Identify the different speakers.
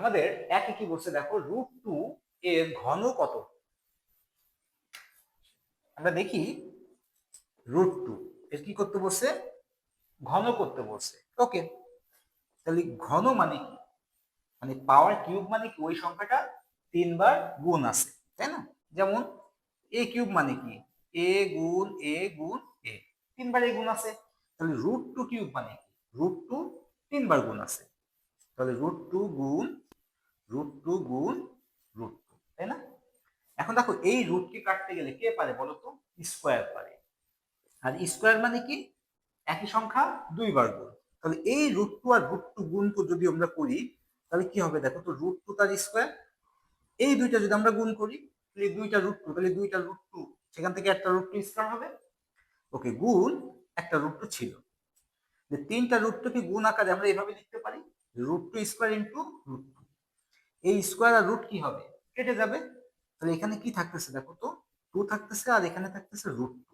Speaker 1: আমাদের একে কি বলছে দেখো, √2 এর ঘন কত। আমরা দেখি √2 এর কি করতে বলছে, ঘন করতে বলছে। ওকে, তাহলে ঘন মানে কি, মানে পাওয়ার কিউব মানে কি ওই সংখ্যাটা 3 বার গুণ আছে, তাই না? যেমন এ কিউব মানে কি, এ গুণ এ গুণ এ, 3 বার এ গুণ আছে। তাহলে √2 কিউব মানে কি, √2 3 বার গুণ আছে। তাহলে √2 গুণ √2 গুণ √2, তাই না? এখন দেখো এই রুটকে কাটতে গেলে কে পারে বলো তো, স্কোয়ার পারে। আর স্কোয়ার মানে কি, একই সংখ্যা 2 বার গুণ। তাহলে এই √2 আর √2 গুণ তো যদি আমরা করি, তাহলে কি হবে দেখো তো, √2 তার স্কোয়ার, এই দুইটা যদি আমরা গুণ করি, তাহলে দুইটা √2, তাহলে দুইটা √2, সেখান থেকে একটা √2 স্কোয়ার হবে। ওকে, গুণ একটা √2 ছিল, যে 3টা √2 কি গুণ আকারে আমরা এভাবে লিখতে পারি, √2 স্কোয়ার ইন্টু √2। এই স্কোয়ার আর রুট কি হবে, কেটে যাবে। তাহলে এখানে কি থাকতেছে দেখো তো, 2 থাকতেছে আর এখানে থাকতেছে √2।